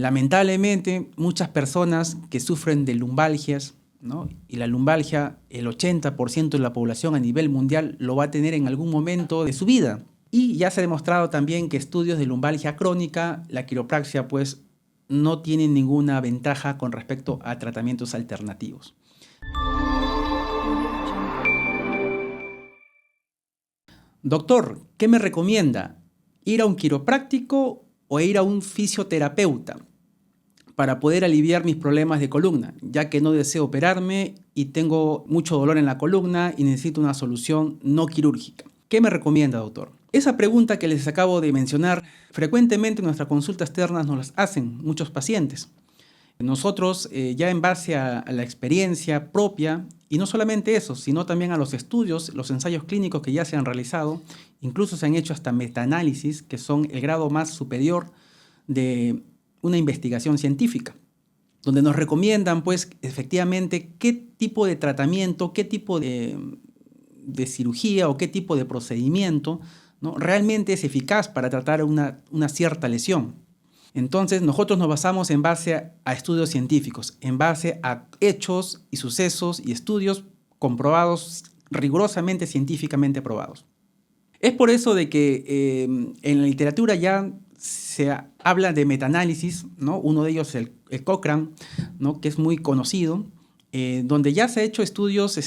Lamentablemente, muchas personas que sufren de lumbalgias, ¿no? Y la lumbalgia, el 80% de la población a nivel mundial lo va a tener en algún momento de su vida. Y ya se ha demostrado también que estudios de lumbalgia crónica, la quiropraxia pues no tiene ninguna ventaja con respecto a tratamientos alternativos. Doctor, ¿qué me recomienda? ¿Ir a un quiropráctico o ir a un fisioterapeuta para poder aliviar mis problemas de columna, ya que no deseo operarme y tengo mucho dolor en la columna y necesito una solución no quirúrgica? ¿Qué me recomienda, doctor? Esa pregunta que les acabo de mencionar, frecuentemente en nuestras consultas externas nos las hacen muchos pacientes. Nosotros, ya en base a la experiencia propia, y no solamente eso, sino también a los estudios, los ensayos clínicos que ya se han realizado, incluso se han hecho hasta metaanálisis, que son el grado más superior de una investigación científica, donde nos recomiendan, pues, efectivamente, qué tipo de tratamiento, qué tipo de cirugía o qué tipo de procedimiento, ¿no?, realmente es eficaz para tratar una cierta lesión. Entonces, nosotros nos basamos en base a estudios científicos, en base a hechos y sucesos y estudios comprobados, rigurosamente científicamente probados. Es por eso de que en la literatura ya se habla de metaanálisis, ¿no? Uno de ellos es el Cochrane, ¿no?, que es muy conocido, donde ya se ha hecho estudios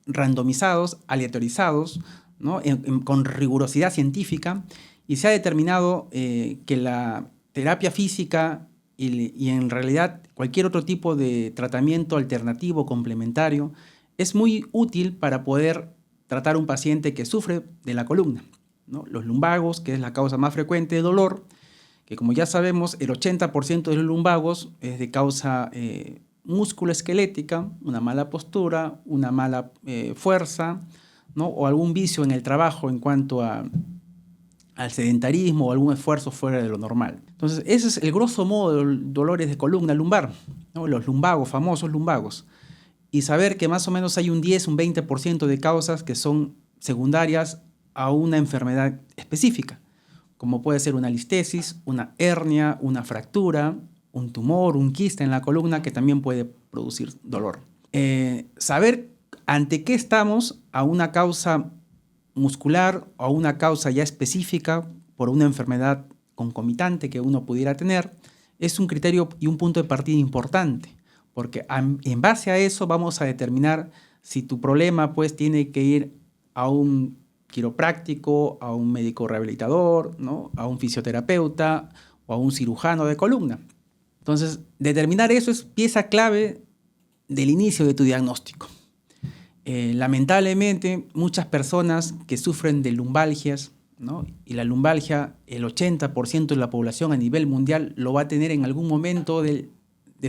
randomizados, aleatorizados, ¿no?, con rigurosidad científica, y se ha determinado que la terapia física y en realidad cualquier otro tipo de tratamiento alternativo complementario es muy útil para poder tratar a un paciente que sufre de la columna, ¿no? Los lumbagos, que es la causa más frecuente de dolor, que como ya sabemos, el 80% de los lumbagos es de causa musculoesquelética, una mala postura, una mala fuerza, ¿no?, o algún vicio en el trabajo en cuanto al sedentarismo o algún esfuerzo fuera de lo normal. Entonces, ese es el grosso modo de los dolores de columna lumbar, ¿no?, los lumbagos, famosos lumbagos. Y saber que más o menos hay un 10, un 20% de causas que son secundarias a una enfermedad específica, como puede ser una listesis, una hernia, una fractura, un tumor, un quiste en la columna que también puede producir dolor. Saber ante qué estamos, a una causa muscular o a una causa ya específica por una enfermedad concomitante que uno pudiera tener, es un criterio y un punto de partida importante, porque en base a eso vamos a determinar si tu problema pues tiene que ir a un quiropráctico, a un médico rehabilitador, ¿no?, a un fisioterapeuta o a un cirujano de columna. Entonces, determinar eso es pieza clave del inicio de tu diagnóstico. Lamentablemente, muchas personas que sufren de lumbalgias, ¿no?, y la lumbalgia, el 80% de la población a nivel mundial lo va a tener en algún momento de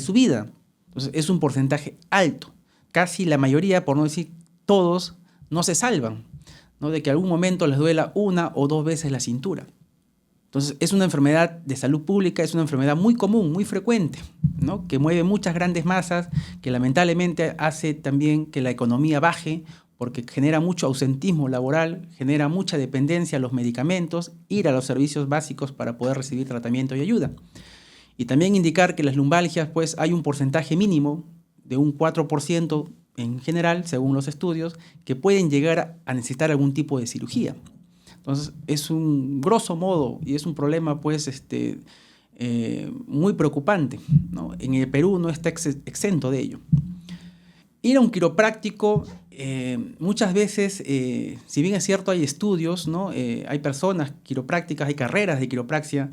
su vida. Entonces, es un porcentaje alto. Casi la mayoría, por no decir todos, no se salvan, ¿no?, de que algún momento les duela una o dos veces la cintura. Entonces, es una enfermedad de salud pública, es una enfermedad muy común, muy frecuente, ¿no?, que mueve muchas grandes masas, que lamentablemente hace también que la economía baje, porque genera mucho ausentismo laboral, genera mucha dependencia a los medicamentos, ir a los servicios básicos para poder recibir tratamiento y ayuda. Y también indicar que las lumbalgias, pues hay un porcentaje mínimo de un 4% en general, según los estudios, que pueden llegar a necesitar algún tipo de cirugía. Entonces, es un grosso modo y es un problema pues muy preocupante, ¿no? En el Perú no está exento de ello. Ir a un quiropráctico, muchas veces, si bien es cierto hay estudios, ¿no?, hay personas quiroprácticas, hay carreras de quiropraxia,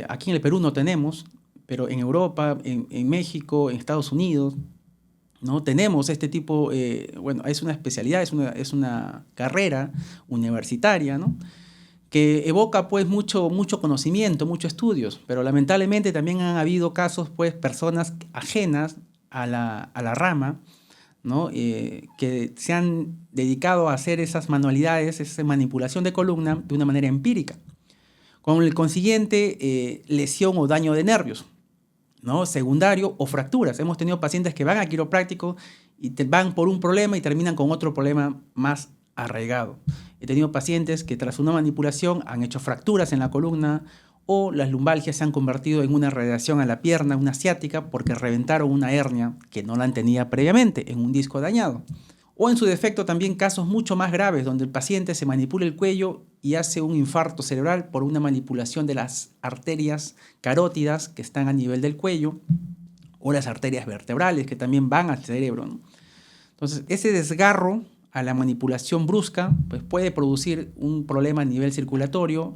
aquí en el Perú no tenemos, pero en Europa, en México, en Estados Unidos, ¿no?, tenemos este tipo, bueno, es una especialidad, es una carrera universitaria, ¿no?, que evoca pues mucho conocimiento, muchos estudios, pero lamentablemente también han habido casos, pues, personas ajenas a la rama, ¿no?, que se han dedicado a hacer esas manualidades, esa manipulación de columna de una manera empírica, con el consiguiente lesión o daño de nervios, ¿no?, secundario o fracturas. Hemos tenido pacientes que van a quiropráctico y van por un problema y terminan con otro problema más arraigado. He tenido pacientes que tras una manipulación han hecho fracturas en la columna o las lumbalgias se han convertido en una radiación a la pierna, una ciática, porque reventaron una hernia que no la tenía previamente, en un disco dañado. O en su defecto también casos mucho más graves donde el paciente se manipula el cuello y hace un infarto cerebral por una manipulación de las arterias carótidas que están a nivel del cuello o las arterias vertebrales que también van al cerebro, ¿no? Entonces, ese desgarro a la manipulación brusca pues puede producir un problema a nivel circulatorio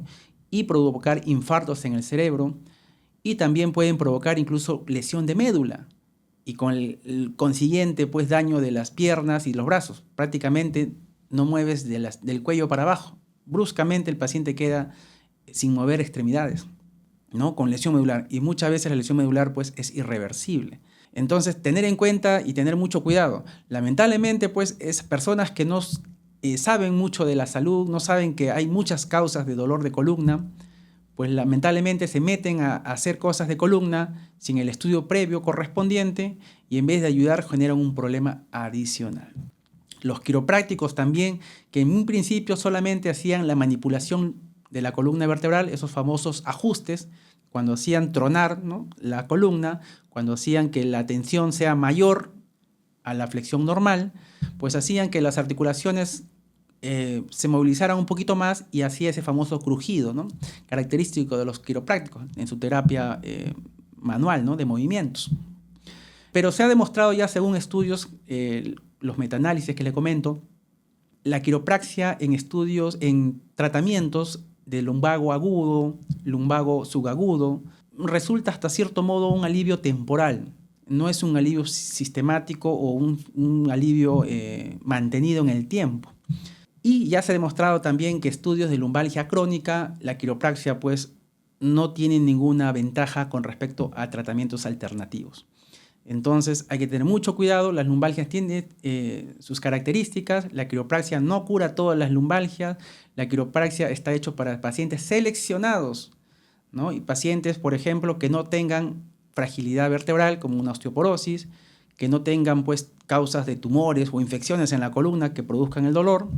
y provocar infartos en el cerebro, y también pueden provocar incluso lesión de médula y con el consiguiente pues daño de las piernas y los brazos. Prácticamente no mueves del cuello para abajo. Bruscamente el paciente queda sin mover extremidades, ¿no? Con lesión medular, y muchas veces la lesión medular pues es irreversible. Entonces, tener en cuenta y tener mucho cuidado. Lamentablemente, pues, es personas que no saben mucho de la salud, no saben que hay muchas causas de dolor de columna, pues lamentablemente se meten a hacer cosas de columna sin el estudio previo correspondiente y en vez de ayudar generan un problema adicional. Los quiroprácticos también, que en un principio solamente hacían la manipulación de la columna vertebral, esos famosos ajustes, cuando hacían tronar, ¿no?, la columna, cuando hacían que la tensión sea mayor a la flexión normal, pues hacían que las articulaciones se movilizaran un poquito más y hacía ese famoso crujido, ¿no?, característico de los quiroprácticos en su terapia manual, ¿no?, de movimientos. Pero se ha demostrado ya según estudios, los metaanálisis que le comento, la quiropraxia en estudios, en tratamientos de lumbago agudo, lumbago subagudo, resulta hasta cierto modo un alivio temporal. No es un alivio sistemático o un alivio mantenido en el tiempo. Y ya se ha demostrado también que estudios de lumbalgia crónica, la quiropraxia pues no tiene ninguna ventaja con respecto a tratamientos alternativos. Entonces hay que tener mucho cuidado. Las lumbalgias tienen sus características. La quiropraxia no cura todas las lumbalgias. La quiropraxia está hecho para pacientes seleccionados, ¿no? Y pacientes, por ejemplo, que no tengan fragilidad vertebral como una osteoporosis, que no tengan pues causas de tumores o infecciones en la columna que produzcan el dolor,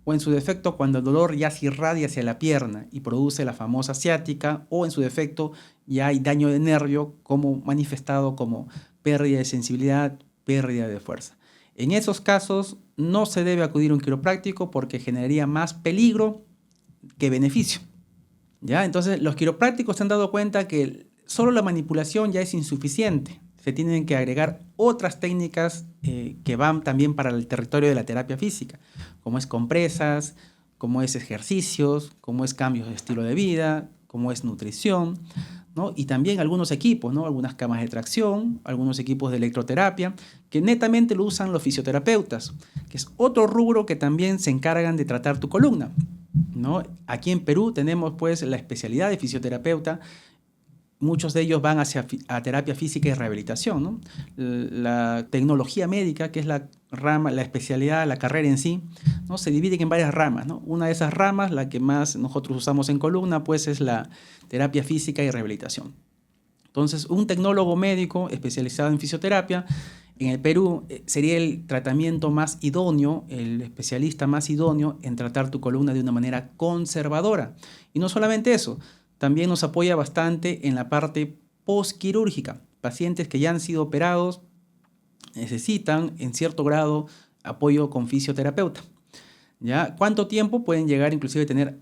o en su defecto cuando el dolor ya se irradia hacia la pierna y produce la famosa ciática, o en su defecto ya hay daño de nervio como manifestado como pérdida de sensibilidad, pérdida de fuerza. En esos casos no se debe acudir a un quiropráctico porque generaría más peligro que beneficio, ¿ya? Entonces los quiroprácticos se han dado cuenta que solo la manipulación ya es insuficiente. Se tienen que agregar otras técnicas que van también para el territorio de la terapia física, como es compresas, como es ejercicios, como es cambios de estilo de vida, como es nutrición, ¿no? Y también algunos equipos, ¿no?, algunas camas de tracción, algunos equipos de electroterapia, que netamente lo usan los fisioterapeutas, que es otro rubro que también se encargan de tratar tu columna, ¿no? Aquí en Perú tenemos pues la especialidad de fisioterapeuta. Muchos de ellos van a terapia física y rehabilitación, ¿no? La tecnología médica, que es la rama, la especialidad, la carrera en sí, ¿no?, se divide en varias ramas, ¿no? Una de esas ramas, la que más nosotros usamos en columna, pues es la terapia física y rehabilitación. Entonces, un tecnólogo médico especializado en fisioterapia en el Perú sería el tratamiento más idóneo, el especialista más idóneo en tratar tu columna de una manera conservadora. Y no solamente eso, también nos apoya bastante en la parte postquirúrgica. Pacientes que ya han sido operados necesitan en cierto grado apoyo con fisioterapeuta, ¿ya? ¿Cuánto tiempo? Pueden llegar inclusive a tener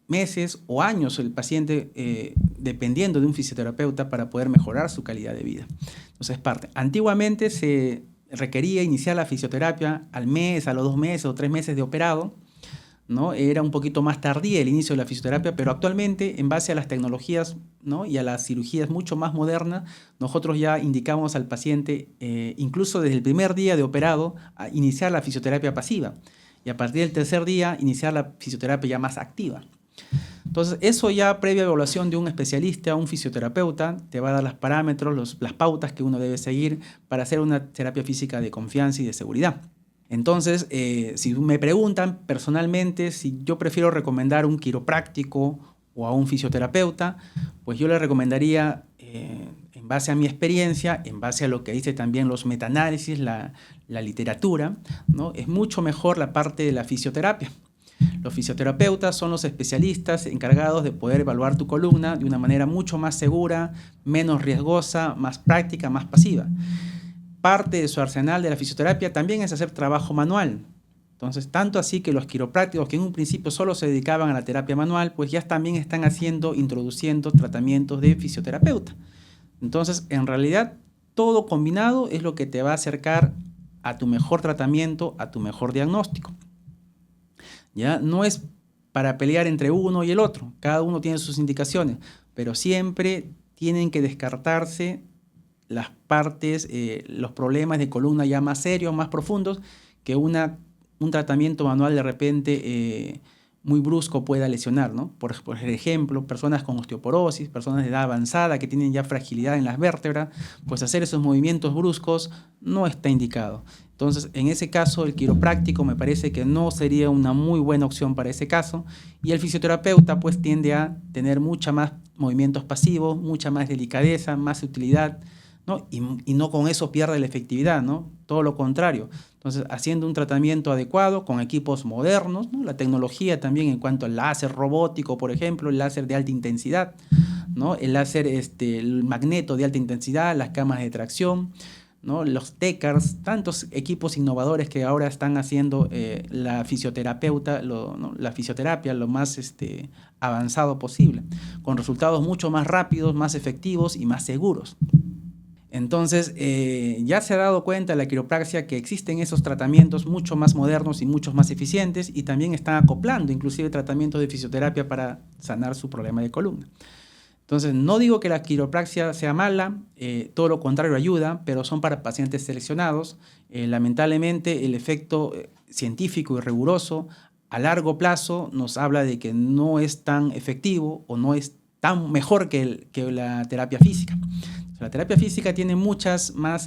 meses o años el paciente dependiendo de un fisioterapeuta para poder mejorar su calidad de vida. Entonces, antiguamente se requería iniciar la fisioterapia al mes, a los 2 meses o 3 meses de operado, ¿no? Era un poquito más tardía el inicio de la fisioterapia, pero actualmente, en base a las tecnologías, ¿no?, y a las cirugías mucho más modernas, nosotros ya indicamos al paciente, incluso desde el primer día de operado, a iniciar la fisioterapia pasiva y a partir del tercer día iniciar la fisioterapia ya más activa. Entonces, eso ya previa evaluación de un especialista, un fisioterapeuta, te va a dar los parámetros, las pautas que uno debe seguir para hacer una terapia física de confianza y de seguridad. Entonces, si me preguntan personalmente si yo prefiero recomendar un quiropráctico o a un fisioterapeuta, pues yo le recomendaría, en base a mi experiencia, en base a lo que dice también los metaanálisis, la literatura, ¿no?, es mucho mejor la parte de la fisioterapia. Los fisioterapeutas son los especialistas encargados de poder evaluar tu columna de una manera mucho más segura, menos riesgosa, más práctica, más pasiva. Parte de su arsenal de la fisioterapia también es hacer trabajo manual. Entonces, tanto así que los quiroprácticos que en un principio solo se dedicaban a la terapia manual, pues ya también están introduciendo tratamientos de fisioterapeuta. Entonces, en realidad, todo combinado es lo que te va a acercar a tu mejor tratamiento, a tu mejor diagnóstico. ¿Ya? No es para pelear entre uno y el otro, cada uno tiene sus indicaciones, pero siempre tienen que descartarse las partes, los problemas de columna ya más serios, más profundos, que un tratamiento manual de repente muy brusco pueda lesionar, ¿no? Por ejemplo, personas con osteoporosis, personas de edad avanzada que tienen ya fragilidad en las vértebras, pues hacer esos movimientos bruscos no está indicado. Entonces, en ese caso, el quiropráctico me parece que no sería una muy buena opción para ese caso, y el fisioterapeuta pues tiende a tener mucha más movimientos pasivos, mucha más delicadeza, más utilidad, ¿no? Y no con eso pierde la efectividad, ¿no? Todo lo contrario. Entonces, haciendo un tratamiento adecuado con equipos modernos, ¿no? La tecnología también en cuanto al láser robótico, por ejemplo, el láser de alta intensidad, ¿no? El láser, el magneto de alta intensidad, las camas de tracción, ¿no? Los TECARS, tantos equipos innovadores que ahora están haciendo la fisioterapia lo más avanzado posible, con resultados mucho más rápidos, más efectivos y más seguros. Entonces, ya se ha dado cuenta la quiropraxia que existen esos tratamientos mucho más modernos y mucho más eficientes, y también están acoplando inclusive tratamientos de fisioterapia para sanar su problema de columna. Entonces, no digo que la quiropraxia sea mala, todo lo contrario ayuda, pero son para pacientes seleccionados. Lamentablemente, el efecto científico y riguroso a largo plazo nos habla de que no es tan efectivo o no es tan mejor que la terapia física. La terapia física tiene muchas más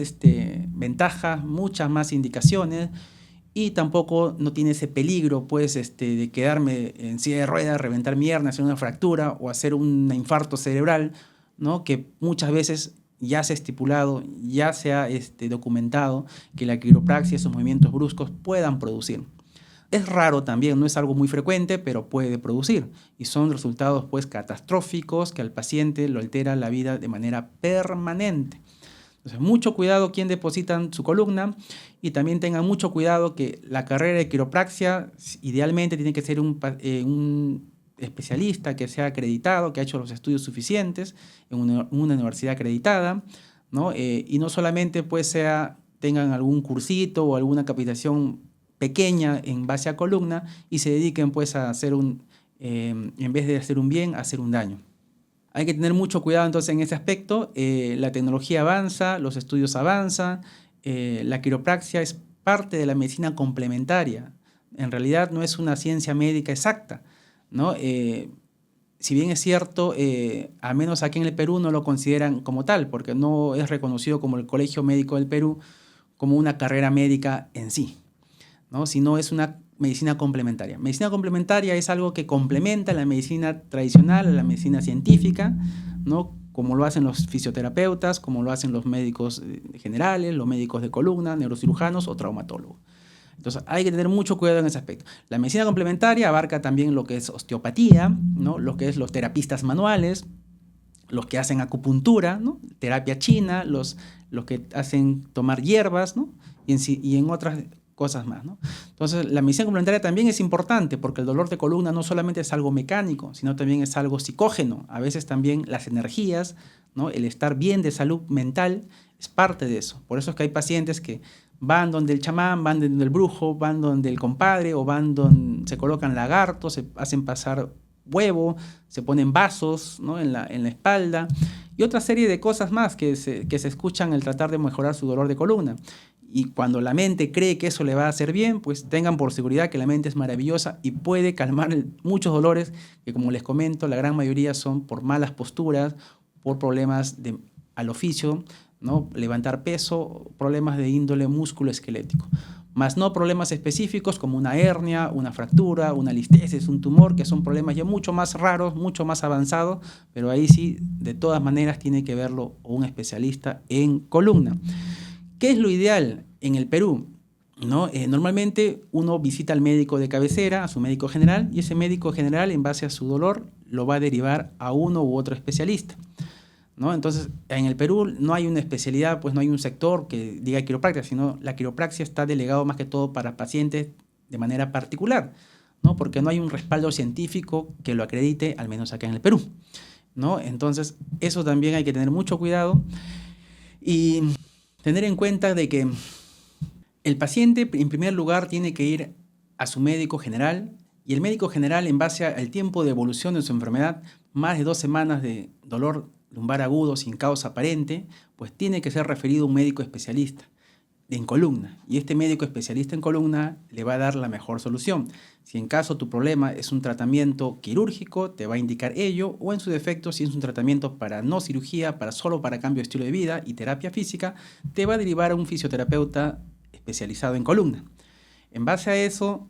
ventajas, muchas más indicaciones, y tampoco no tiene ese peligro pues, de quedarme en silla de ruedas, reventar mi hernia, hacer una fractura o hacer un infarto cerebral, ¿no? Que muchas veces ya se ha estipulado, ya se ha documentado que la quiropraxia, esos movimientos bruscos puedan producir. Es raro también, no es algo muy frecuente, pero puede producir. Y son resultados pues catastróficos que al paciente lo altera la vida de manera permanente. Entonces, mucho cuidado quien depositan su columna, y también tengan mucho cuidado que la carrera de quiropraxia idealmente tiene que ser un especialista que sea acreditado, que ha hecho los estudios suficientes en una universidad acreditada, ¿no? Y no solamente pues tengan algún cursito o alguna capacitación pequeña en base a columna y se dediquen pues a hacer en vez de hacer un bien, a hacer un daño. Hay que tener mucho cuidado entonces en ese aspecto. La tecnología avanza, los estudios avanzan, la quiropraxia es parte de la medicina complementaria. En realidad no es una ciencia médica exacta, ¿no? Si bien es cierto, al menos aquí en el Perú no lo consideran como tal, porque no es reconocido como el Colegio Médico del Perú como una carrera médica en sí, ¿no? Sino es una medicina complementaria. Medicina complementaria es algo que complementa la medicina tradicional, la medicina científica, ¿no? Como lo hacen los fisioterapeutas, como lo hacen los médicos generales, los médicos de columna, neurocirujanos o traumatólogos. Entonces hay que tener mucho cuidado en ese aspecto. La medicina complementaria abarca también lo que es osteopatía, ¿no? Lo que es los terapistas manuales, los que hacen acupuntura, ¿no? Terapia china, los que hacen tomar hierbas, ¿no? y en otras cosas más, ¿no? Entonces, la medicina complementaria también es importante porque el dolor de columna no solamente es algo mecánico, sino también es algo psicógeno. A veces también las energías, ¿no? El estar bien de salud mental es parte de eso. Por eso es que hay pacientes que van donde el chamán, van donde el brujo, van donde el compadre, o van donde se colocan lagartos, se hacen pasar huevo, se ponen vasos, ¿no? en la espalda, y otra serie de cosas más que se escuchan al tratar de mejorar su dolor de columna. Y cuando la mente cree que eso le va a hacer bien, pues tengan por seguridad que la mente es maravillosa y puede calmar muchos dolores que, como les comento, la gran mayoría son por malas posturas, por problemas al oficio, ¿no? Levantar peso, problemas de índole músculo-esquelético. Más no problemas específicos como una hernia, una fractura, una listesis, un tumor, que son problemas ya mucho más raros, mucho más avanzados, pero ahí sí, de todas maneras, tiene que verlo un especialista en columna. ¿Qué es lo ideal en el Perú? ¿no? Normalmente uno visita al médico de cabecera, a su médico general, y ese médico general, en base a su dolor, lo va a derivar a uno u otro especialista, ¿no? Entonces, en el Perú no hay una especialidad, pues no hay un sector que diga quiropraxia, sino la quiropraxia está delegado más que todo para pacientes de manera particular, ¿no? Porque no hay un respaldo científico que lo acredite, al menos acá en el Perú, ¿no? Entonces, eso también hay que tener mucho cuidado y tener en cuenta de que el paciente, en primer lugar, tiene que ir a su médico general y el médico general, en base al tiempo de evolución de su enfermedad, más de 2 semanas de dolor lumbar agudo sin causa aparente, pues tiene que ser referido a un médico especialista en columna. Y este médico especialista en columna le va a dar la mejor solución. Si en caso tu problema es un tratamiento quirúrgico, te va a indicar ello, o en su defecto, si es un tratamiento para no cirugía, solo para cambio de estilo de vida y terapia física, te va a derivar a un fisioterapeuta especializado en columna. En base a eso,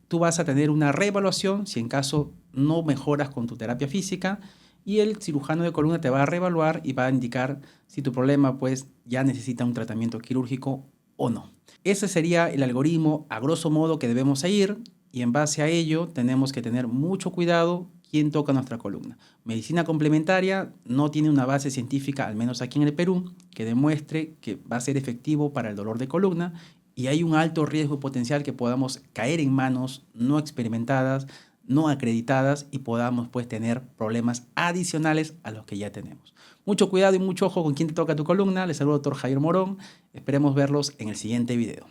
tú vas a tener una reevaluación si en caso no mejoras con tu terapia física, y el cirujano de columna te va a reevaluar y va a indicar si tu problema pues ya necesita un tratamiento quirúrgico o no. Ese sería el algoritmo a grosso modo que debemos seguir, y en base a ello tenemos que tener mucho cuidado quién toca nuestra columna. Medicina complementaria no tiene una base científica, al menos aquí en el Perú, que demuestre que va a ser efectivo para el dolor de columna, y hay un alto riesgo potencial que podamos caer en manos no experimentadas, no acreditadas, y podamos pues tener problemas adicionales a los que ya tenemos. Mucho cuidado y mucho ojo con quién te toca tu columna. Les saludo, doctor Javier Morón. Esperemos verlos en el siguiente video.